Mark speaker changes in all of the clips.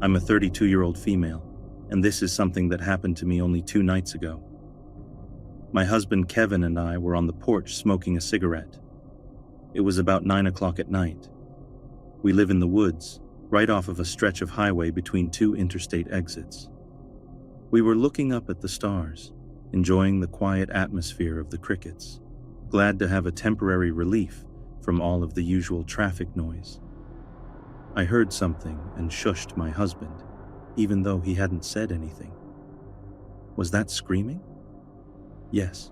Speaker 1: I'm a 32-year-old female, and this is something that happened to me only 2 nights ago. My husband Kevin and I were on the porch smoking a cigarette. It was about 9 o'clock at night. We live in the woods, right off of a stretch of highway between 2 interstate exits. We were looking up at the stars, enjoying the quiet atmosphere of the crickets, glad to have a temporary relief from all of the usual traffic noise. I heard something and shushed my husband, even though he hadn't said anything. Was that screaming? Yes.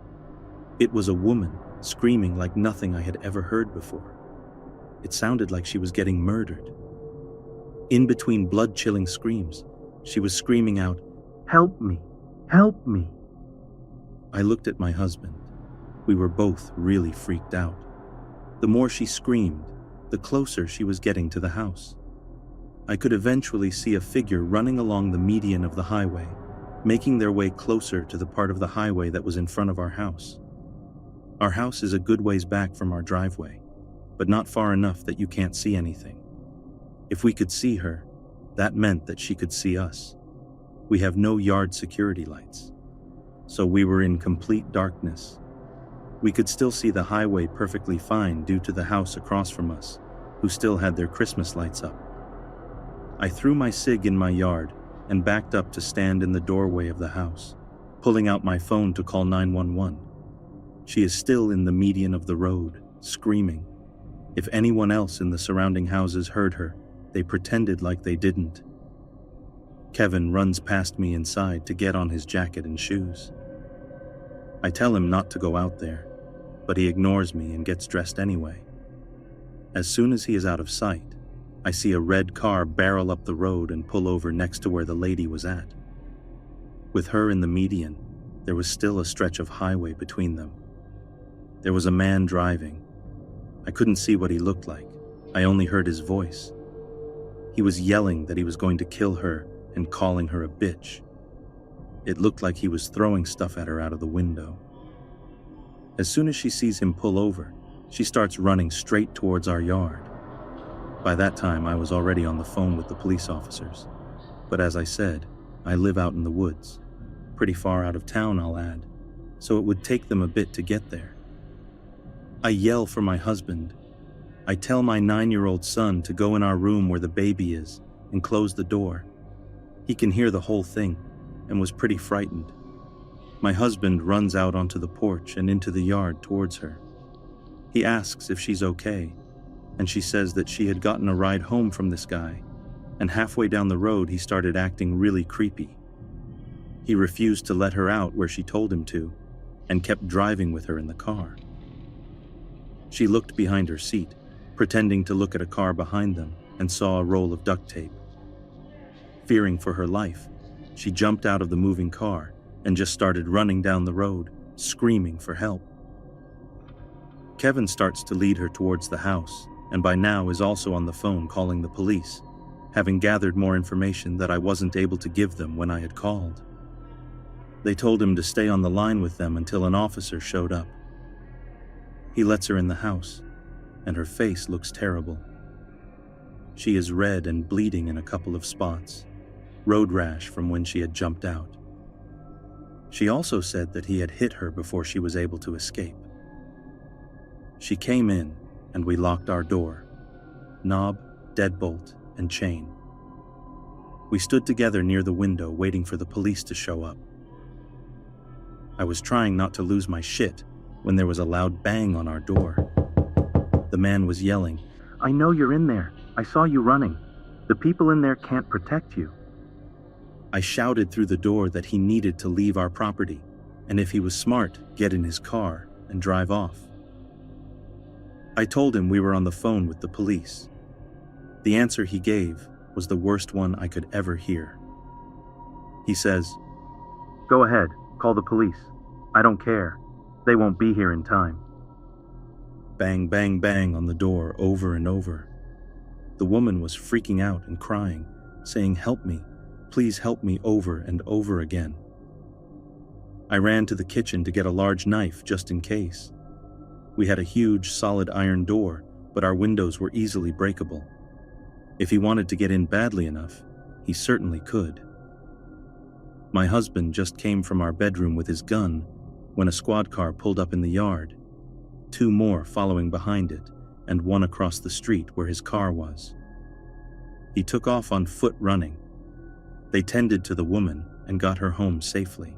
Speaker 1: It was a woman screaming like nothing I had ever heard before. It sounded like she was getting murdered. In between blood-chilling screams, she was screaming out, "Help me! Help me!" I looked at my husband. We were both really freaked out. The more she screamed, the closer she was getting to the house. I could eventually see a figure running along the median of the highway, making their way closer to the part of the highway that was in front of our house. Our house is a good ways back from our driveway, but not far enough that you can't see anything. If we could see her, that meant that she could see us. We have no yard security lights, so we were in complete darkness. We could still see the highway perfectly fine due to the house across from us, who still had their Christmas lights up. I threw my cig in my yard and backed up to stand in the doorway of the house, pulling out my phone to call 911. She is still in the median of the road, screaming. If anyone else in the surrounding houses heard her, they pretended like they didn't. Kevin runs past me inside to get on his jacket and shoes. I tell him not to go out there, but he ignores me and gets dressed anyway. As soon as he is out of sight, I see a red car barrel up the road and pull over next to where the lady was at. With her in the median, there was still a stretch of highway between them. There was a man driving. I couldn't see what he looked like. I only heard his voice. He was yelling that he was going to kill her and calling her a bitch. It looked like he was throwing stuff at her out of the window. As soon as she sees him pull over, she starts running straight towards our yard. By that time, I was already on the phone with the police officers. But as I said, I live out in the woods. Pretty far out of town, I'll add, so it would take them a bit to get there. I yell for my husband. I tell my 9-year-old son to go in our room where the baby is and close the door. He can hear the whole thing and was pretty frightened. My husband runs out onto the porch and into the yard towards her. He asks if she's okay, and she says that she had gotten a ride home from this guy, and halfway down the road he started acting really creepy. He refused to let her out where she told him to, and kept driving with her in the car. She looked behind her seat, pretending to look at a car behind them, and saw a roll of duct tape. Fearing for her life, she jumped out of the moving car and just started running down the road, screaming for help. Kevin starts to lead her towards the house, and by now is also on the phone calling the police, having gathered more information that I wasn't able to give them when I had called. They told him to stay on the line with them until an officer showed up. He lets her in the house, and her face looks terrible. She is red and bleeding in a couple of spots, road rash from when she had jumped out. She also said that he had hit her before she was able to escape. She came in, and we locked our door, knob, deadbolt, and chain. We stood together near the window waiting for the police to show up. I was trying not to lose my shit when there was a loud bang on our door. The man was yelling, "I know you're in there. I saw you running. The people in there can't protect you." I shouted through the door that he needed to leave our property, and if he was smart, get in his car and drive off. I told him we were on the phone with the police. The answer he gave was the worst one I could ever hear. He says, "Go ahead, call the police. I don't care. They won't be here in time." Bang, bang, bang on the door over and over. The woman was freaking out and crying, saying, "Help me, please help me," over and over again. I ran to the kitchen to get a large knife just in case. We had a huge solid iron door, but our windows were easily breakable. If he wanted to get in badly enough, He certainly could. My husband just came from our bedroom with his gun when a squad car pulled up in the yard, 2 more following behind it, and 1 across the street where his car was. He took off on foot running. They tended to the woman and got her home safely.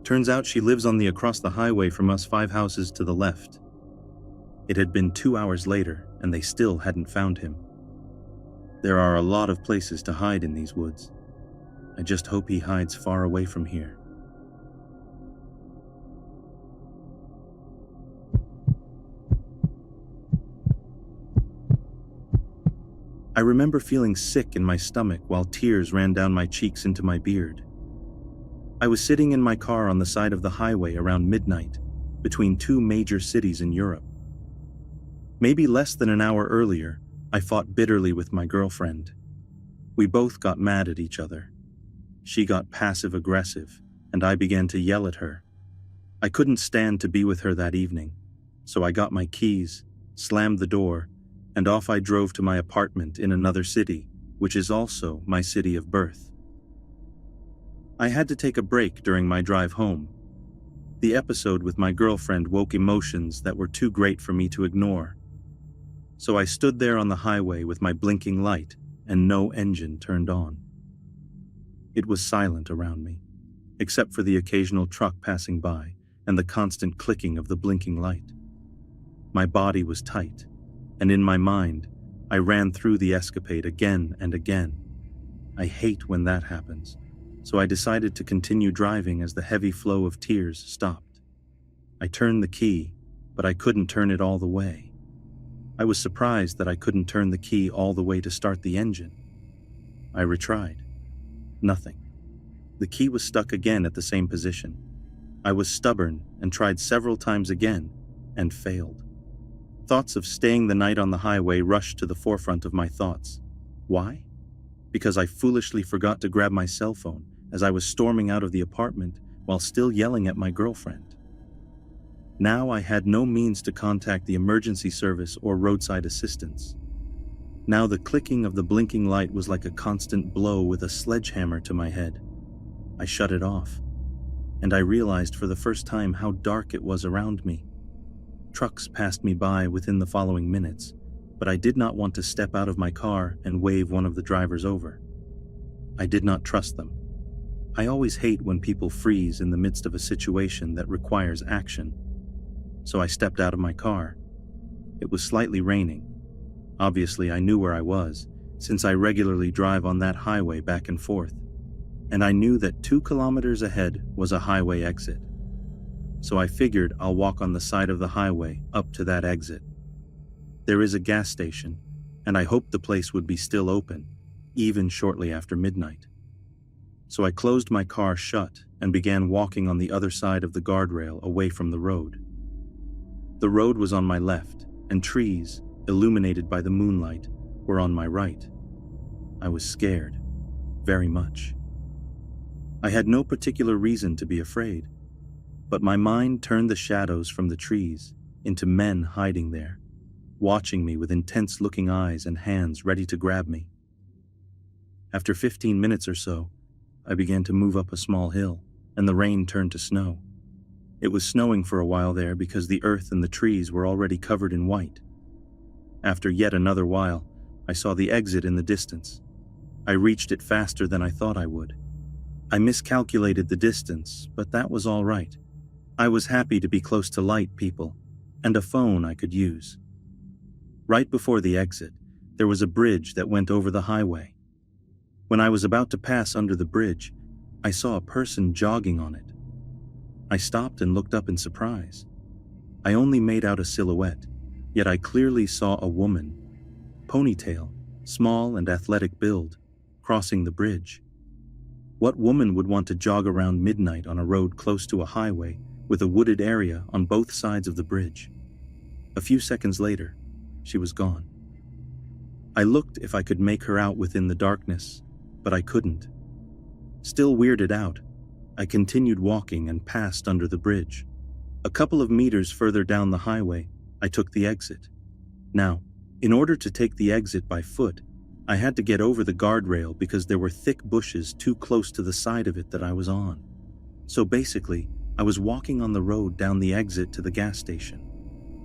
Speaker 1: Turns out she lives on the across the highway from us 5 houses to the left. It had been 2 hours later and they still hadn't found him. There are a lot of places to hide in these woods. I just hope he hides far away from here. I remember feeling sick in my stomach while tears ran down my cheeks into my beard. I was sitting in my car on the side of the highway around midnight, between 2 major cities in Europe. Maybe less than an hour earlier, I fought bitterly with my girlfriend. We both got mad at each other. She got passive-aggressive, and I began to yell at her. I couldn't stand to be with her that evening, so I got my keys, slammed the door, and off I drove to my apartment in another city, which is also my city of birth. I had to take a break during my drive home. The episode with my girlfriend woke emotions that were too great for me to ignore. So I stood there on the highway with my blinking light and no engine turned on. It was silent around me, except for the occasional truck passing by and the constant clicking of the blinking light. My body was tight, and in my mind, I ran through the escapade again and again. I hate when that happens, so I decided to continue driving as the heavy flow of tears stopped. I turned the key, but I couldn't turn it all the way. I was surprised that I couldn't turn the key all the way to start the engine. I retried. Nothing. The key was stuck again at the same position. I was stubborn and tried several times again and failed. Thoughts of staying the night on the highway rushed to the forefront of my thoughts. Why? Because I foolishly forgot to grab my cell phone as I was storming out of the apartment while still yelling at my girlfriend. Now I had no means to contact the emergency service or roadside assistance. Now the clicking of the blinking light was like a constant blow with a sledgehammer to my head. I shut it off, and I realized for the first time how dark it was around me. Trucks passed me by within the following minutes, but I did not want to step out of my car and wave one of the drivers over. I did not trust them. I always hate when people freeze in the midst of a situation that requires action. So I stepped out of my car. It was slightly raining. Obviously, I knew where I was, since I regularly drive on that highway back and forth, and I knew that 2 kilometers ahead was a highway exit. So I figured I'll walk on the side of the highway up to that exit. There is a gas station, and I hoped the place would be still open, even shortly after midnight. So I closed my car shut and began walking on the other side of the guardrail away from the road. The road was on my left, and trees, illuminated by the moonlight, were on my right. I was scared, very much. I had no particular reason to be afraid, but my mind turned the shadows from the trees into men hiding there, watching me with intense-looking eyes and hands ready to grab me. After 15 minutes or so, I began to move up a small hill, and the rain turned to snow. It was snowing for a while there because the earth and the trees were already covered in white. After yet another while, I saw the exit in the distance. I reached it faster than I thought I would. I miscalculated the distance, but that was all right. I was happy to be close to light, people, and a phone I could use. Right before the exit, there was a bridge that went over the highway. When I was about to pass under the bridge, I saw a person jogging on it. I stopped and looked up in surprise. I only made out a silhouette, yet I clearly saw a woman, ponytail, small and athletic build, crossing the bridge. What woman would want to jog around midnight on a road close to a highway with a wooded area on both sides of the bridge? A few seconds later, she was gone. I looked if I could make her out within the darkness, but I couldn't. Still weirded out, I continued walking and passed under the bridge. A couple of meters further down the highway, I took the exit. Now, in order to take the exit by foot, I had to get over the guardrail because there were thick bushes too close to the side of it that I was on. So basically, I was walking on the road down the exit to the gas station.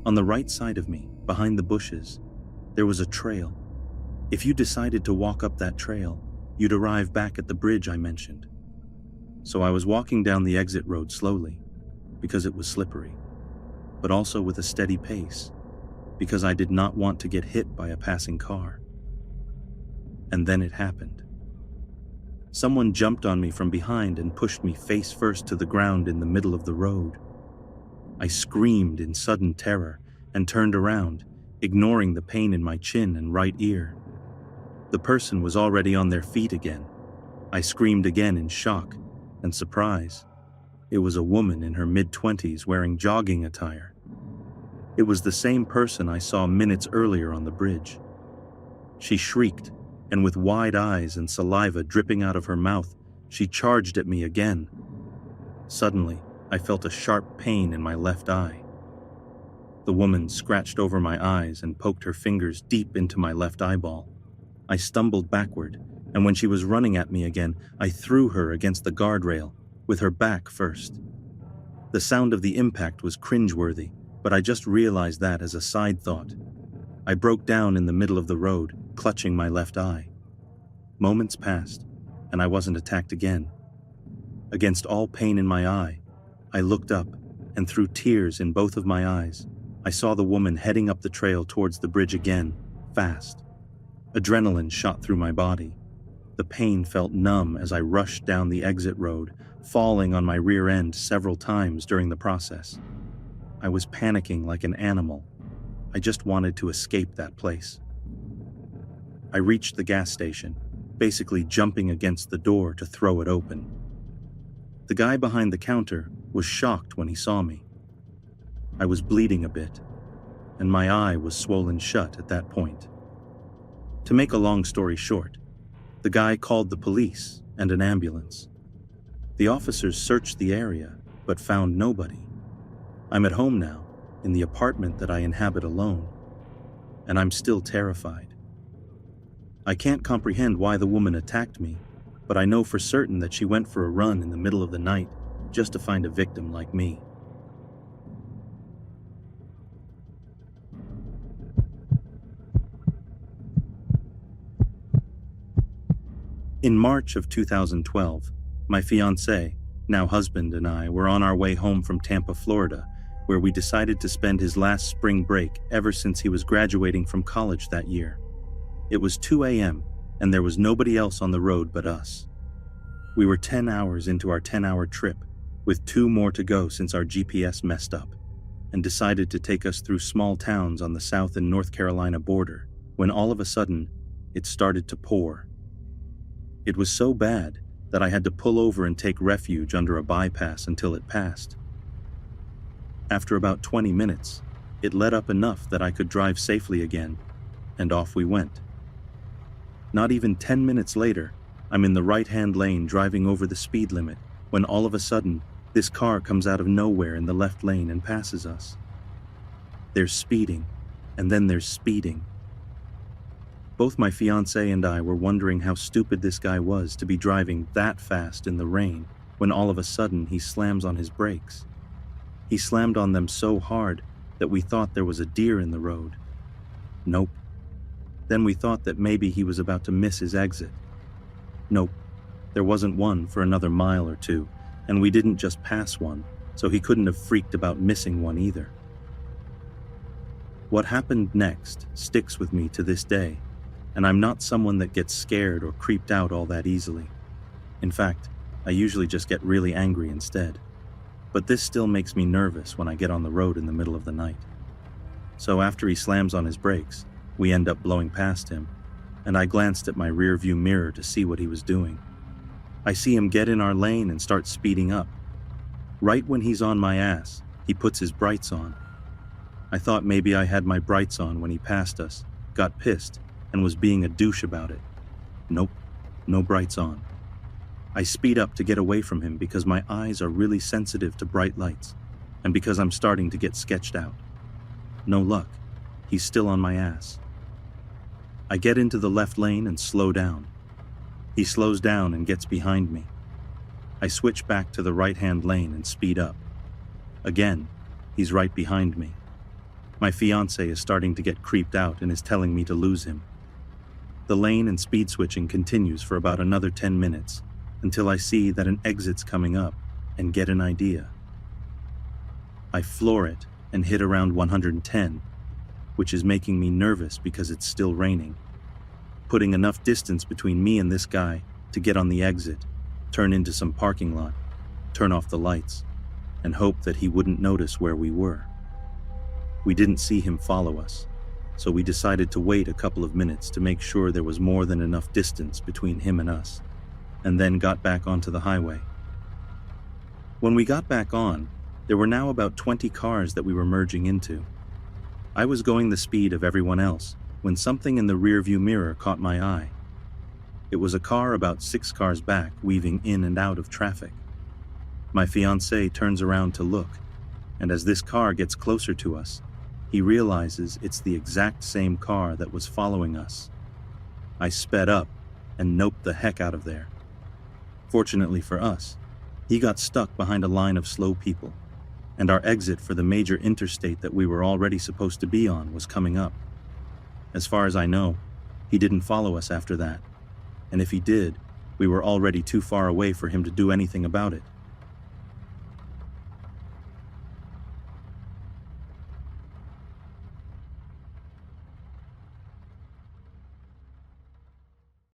Speaker 1: On the right side of me, behind the bushes, there was a trail. If you decided to walk up that trail, you'd arrive back at the bridge I mentioned. So I was walking down the exit road slowly, because it was slippery, but also with a steady pace, because I did not want to get hit by a passing car. And then it happened. Someone jumped on me from behind and pushed me face first to the ground in the middle of the road. I screamed in sudden terror and turned around, ignoring the pain in my chin and right ear. The person was already on their feet again. I screamed again in shock and surprise. It was a woman in her mid-20s wearing jogging attire. It was the same person I saw minutes earlier on the bridge. She shrieked, and with wide eyes and saliva dripping out of her mouth, she charged at me again. Suddenly, I felt a sharp pain in my left eye. The woman scratched over my eyes and poked her fingers deep into my left eyeball. I stumbled backward, and when she was running at me again, I threw her against the guardrail, with her back first. The sound of the impact was cringeworthy, but I just realized that as a side thought. I broke down in the middle of the road, clutching my left eye. Moments passed, and I wasn't attacked again. Against all pain in my eye, I looked up, and through tears in both of my eyes, I saw the woman heading up the trail towards the bridge again, fast. Adrenaline shot through my body. The pain felt numb as I rushed down the exit road, falling on my rear end several times during the process. I was panicking like an animal. I just wanted to escape that place. I reached the gas station, basically jumping against the door to throw it open. The guy behind the counter was shocked when he saw me. I was bleeding a bit, and my eye was swollen shut at that point. To make a long story short, the guy called the police and an ambulance. The officers searched the area, but found nobody. I'm at home now, in the apartment that I inhabit alone, and I'm still terrified. I can't comprehend why the woman attacked me, but I know for certain that she went for a run in the middle of the night just to find a victim like me. In March of 2012, my fiancé, now husband, and I were on our way home from Tampa, Florida, where we decided to spend his last spring break ever since he was graduating from college that year. It was 2 a.m., and there was nobody else on the road but us. We were 10 hours into our 10-hour trip, with 2 more to go since our GPS messed up, and decided to take us through small towns on the South and North Carolina border, when all of a sudden, it started to pour. It was so bad that I had to pull over and take refuge under a bypass until it passed. After about 20 minutes, it let up enough that I could drive safely again, and off we went. Not even 10 minutes later, I'm in the right-hand lane driving over the speed limit when all of a sudden, this car comes out of nowhere in the left lane and passes us. There's speeding, and then there's speeding. Both my fiancé and I were wondering how stupid this guy was to be driving that fast in the rain when all of a sudden he slams on his brakes. He slammed on them so hard that we thought there was a deer in the road. Nope. Then we thought that maybe he was about to miss his exit. Nope. There wasn't one for another mile or 2, and we didn't just pass one, so he couldn't have freaked about missing one either. What happened next sticks with me to this day, and I'm not someone that gets scared or creeped out all that easily. In fact, I usually just get really angry instead. But this still makes me nervous when I get on the road in the middle of the night. So after he slams on his brakes, we end up blowing past him, and I glanced at my rear-view mirror to see what he was doing. I see him get in our lane and start speeding up. Right when he's on my ass, he puts his brights on. I thought maybe I had my brights on when he passed us, got pissed, and was being a douche about it. Nope, no brights on. I speed up to get away from him because my eyes are really sensitive to bright lights, and because I'm starting to get sketched out. No luck, he's still on my ass. I get into the left lane and slow down. He slows down and gets behind me. I switch back to the right-hand lane and speed up. Again, he's right behind me. My fiancé is starting to get creeped out and is telling me to lose him. The lane and speed switching continues for about another 10 minutes until I see that an exit's coming up and get an idea. I floor it and hit around 110, which is making me nervous because it's still raining. Putting enough distance between me and this guy to get on the exit, turn into some parking lot, turn off the lights, and hope that he wouldn't notice where we were. We didn't see him follow us, so we decided to wait a couple of minutes to make sure there was more than enough distance between him and us, and then got back onto the highway. When we got back on, there were now about 20 cars that we were merging into. I was going the speed of everyone else when something in the rearview mirror caught my eye. It was a car about 6 cars back weaving in and out of traffic. My fiancé turns around to look, and as this car gets closer to us, he realizes it's the exact same car that was following us. I sped up and noped the heck out of there. Fortunately for us, he got stuck behind a line of slow people, and our exit for the major interstate that we were already supposed to be on was coming up. As far as I know, he didn't follow us after that, and if he did, we were already too far away for him to do anything about it.